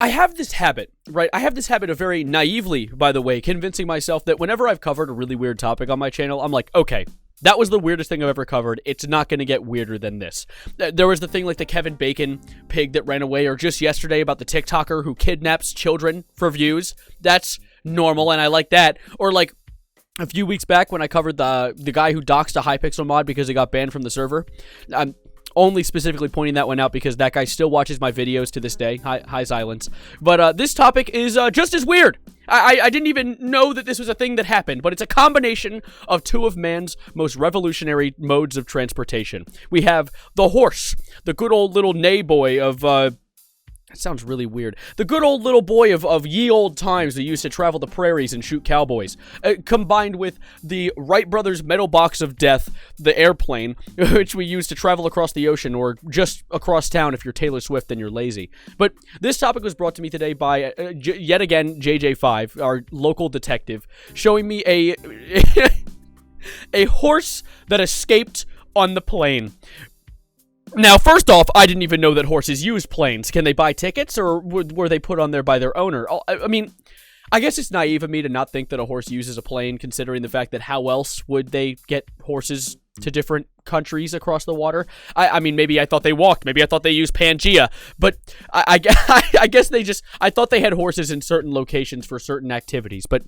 I have this habit, right? I have this habit of very naively, by the way, convincing myself that whenever I've covered a really weird topic on my channel, I'm like, okay, that was the weirdest thing I've ever covered. It's not going to get weirder than this. There was the thing like the Kevin Bacon pig that ran away, or just yesterday about the TikToker who kidnaps children for views. That's normal, and I like that. Or like a few weeks back when I covered the guy who doxed a Hypixel mod because he got banned from the server. I'm only specifically pointing that one out because that guy still watches my videos to this day. Hi Silence. But this topic is just as weird. I didn't even know that this was a thing that happened, but it's a combination of two of man's most revolutionary modes of transportation. We have the horse, the good old little neigh boy of, that sounds really weird. The good old little boy of ye old times that used to travel the prairies and shoot cowboys, combined with the Wright Brothers metal box of death, the airplane, which we use to travel across the ocean or just across town if you're Taylor Swift and you're lazy. But this topic was brought to me today by, yet again, JJ5, our local detective, showing me a horse that escaped on the plane. Now, first off, I didn't even know that horses use planes. Can they buy tickets, or were they put on there by their owner? I mean, I guess it's naive of me to not think that a horse uses a plane, considering the fact that how else would they get horses to different countries across the water? I mean, maybe I thought they walked. Maybe I thought they used Pangea. But I guess I thought they had horses in certain locations for certain activities. But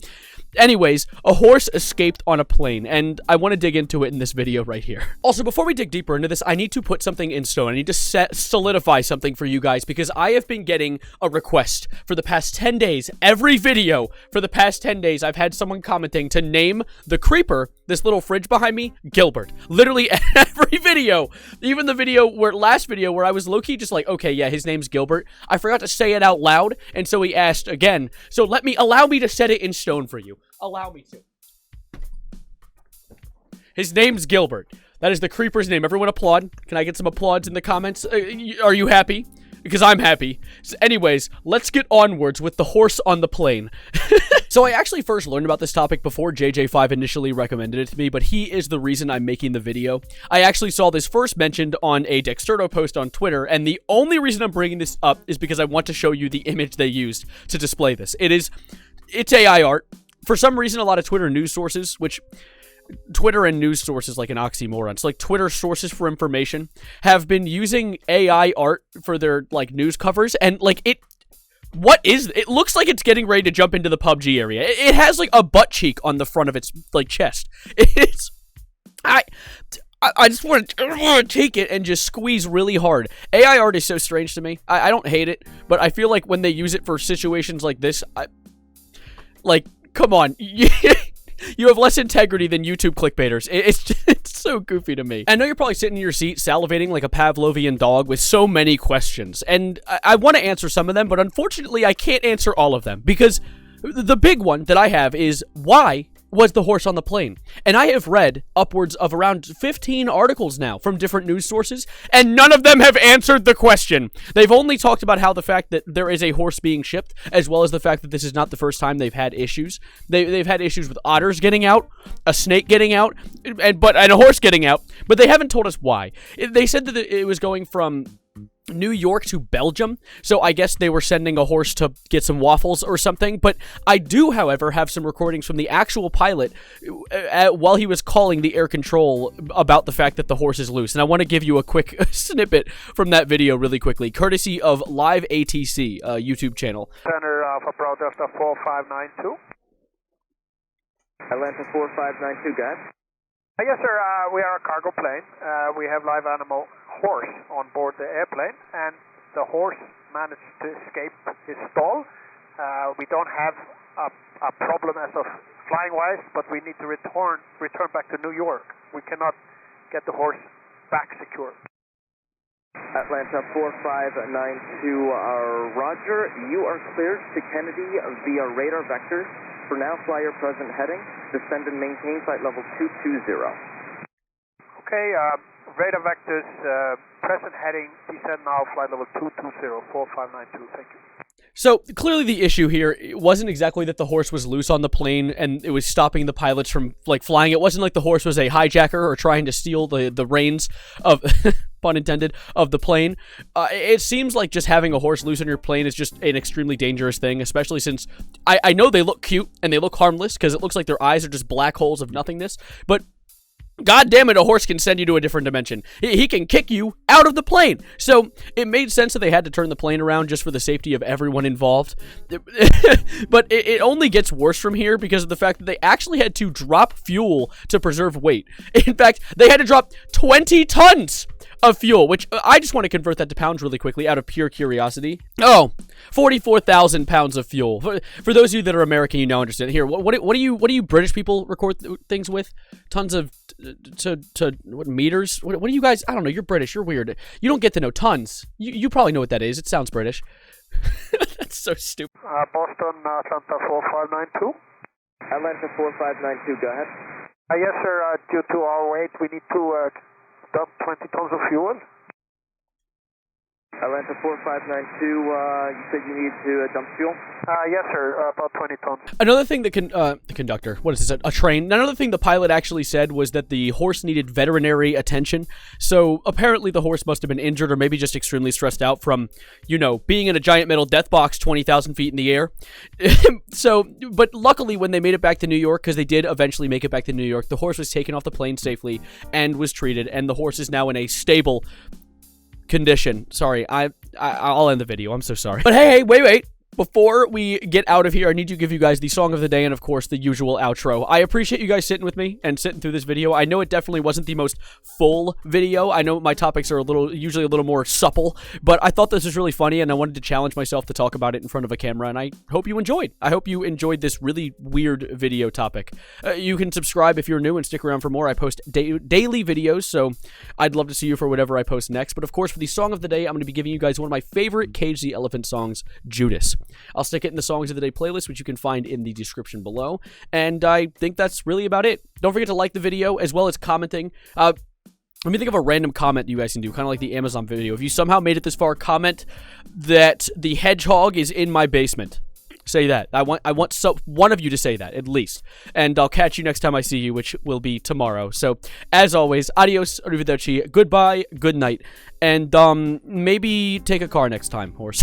anyways, a horse escaped on a plane, and I want to dig into it in this video right here. Also, before we dig deeper into this, I need to put something in stone. I need to solidify something for you guys, because I have been getting a request for the past 10 days. Every video for the past 10 days, I've had someone commenting to name the creeper, this little fridge behind me, Gilbert. Literally every video, even the last video where I was low-key just like, okay, yeah, his name's Gilbert. I forgot to say it out loud, and so he asked again. So allow me to set it in stone for you. Allow me to. His name's Gilbert. That is the creeper's name. Everyone applaud. Can I get some applause in the comments? Are you happy? Because I'm happy. So anyways, let's get onwards with the horse on the plane. So I actually first learned about this topic before JJ5 initially recommended it to me, but he is the reason I'm making the video. I actually saw this first mentioned on a Dexerto post on Twitter, and the only reason I'm bringing this up is because I want to show you the image they used to display this. It's AI art. For some reason, a lot of Twitter news sources, which Twitter and news sources like an oxymoron. So like Twitter sources for information have been using AI art for their like news covers, and like it looks like it's getting ready to jump into the PUBG area. It has like a butt cheek on the front of its like chest. I just want to take it and just squeeze really hard. AI art is so strange to me. I don't hate it, but I feel like when they use it for situations like this, come on. You have less integrity than YouTube clickbaiters. It's so goofy to me. I know you're probably sitting in your seat salivating like a Pavlovian dog with so many questions, and I want to answer some of them, but unfortunately I can't answer all of them, because the big one that I have is, why was the horse on the plane? And I have read upwards of around 15 articles now from different news sources, and none of them have answered the question. They've only talked about how the fact that there is a horse being shipped, as well as the fact that this is not the first time they've had issues. They've had issues with otters getting out, a snake getting out, and a horse getting out, but they haven't told us why. They said that it was going from New York to Belgium, so I guess they were sending a horse to get some waffles or something. But I do, however, have some recordings from the actual pilot while he was calling the air control about the fact that the horse is loose, and I want to give you a quick snippet from that video really quickly, courtesy of Live ATC YouTube channel. Center Alpha Pro Delta 4592. Atlanta 4592, guys. Yes, sir. We are a cargo plane. We have live animal horse on board the airplane, and the horse managed to escape his stall. We don't have a problem as of flying-wise, but we need to return back to New York. We cannot get the horse back secure. Atlanta 4592, Roger. You are cleared to Kennedy via radar vectors. For now, fly your present heading. Descend and maintain flight level 220. Okay, radar vectors, present heading, descend now, flight level 220, 4592, thank you. So, clearly the issue here wasn't exactly that the horse was loose on the plane and it was stopping the pilots from, like, flying. It wasn't like the horse was a hijacker or trying to steal the reins of... pun intended, of the plane. It seems like just having a horse loose on your plane is just an extremely dangerous thing, especially since I know they look cute and they look harmless because it looks like their eyes are just black holes of nothingness, but God damn it, a horse can send you to a different dimension. He can kick you out of the plane. So it made sense that they had to turn the plane around just for the safety of everyone involved. But it only gets worse from here because of the fact that they actually had to drop fuel to preserve weight. In fact, they had to drop 20 tons of fuel, which I just want to convert that to pounds really quickly out of pure curiosity. Oh, 44,000 pounds of fuel. For those of you that are American, you now understand. Here, what do you British people record things with? Tons of what meters? What do you guys? I don't know. You're British. You're weird. You don't get to know tons. You probably know what that is. It sounds British. That's so stupid. Boston, Atlanta 4592. Atlanta 4592, go ahead. Yes, sir. Due to our weight, we need to dump 20 tons of fuel. Atlanta 4592, you said you need to dump fuel? Yes, sir, about 20 tons. Another thing the conductor, what is this, a train? Another thing the pilot actually said was that the horse needed veterinary attention. So apparently the horse must have been injured or maybe just extremely stressed out from, you know, being in a giant metal death box 20,000 feet in the air. But luckily when they made it back to New York, because they did eventually make it back to New York, the horse was taken off the plane safely and was treated, and the horse is now in a stable condition. Sorry, I'll end the video. I'm so sorry. But hey, wait. Before we get out of here, I need to give you guys the song of the day and, of course, the usual outro. I appreciate you guys sitting with me and sitting through this video. I know it definitely wasn't the most full video. I know my topics are usually a little more supple, but I thought this was really funny, and I wanted to challenge myself to talk about it in front of a camera, and I hope you enjoyed. I hope you enjoyed this really weird video topic. You can subscribe if you're new and stick around for more. I post daily videos, so I'd love to see you for whatever I post next. But, of course, for the song of the day, I'm going to be giving you guys one of my favorite Cage the Elephant songs, Judas. I'll stick it in the Songs of the Day playlist, which you can find in the description below. And I think that's really about it. Don't forget to like the video, as well as commenting. Let me think of a random comment you guys can do, kind of like the Amazon video. If you somehow made it this far, comment that the hedgehog is in my basement. Say that. I want one of you to say that, at least. And I'll catch you next time I see you, which will be tomorrow. So, as always, adios, arrivederci, goodbye, good night, and maybe take a car next time, horse.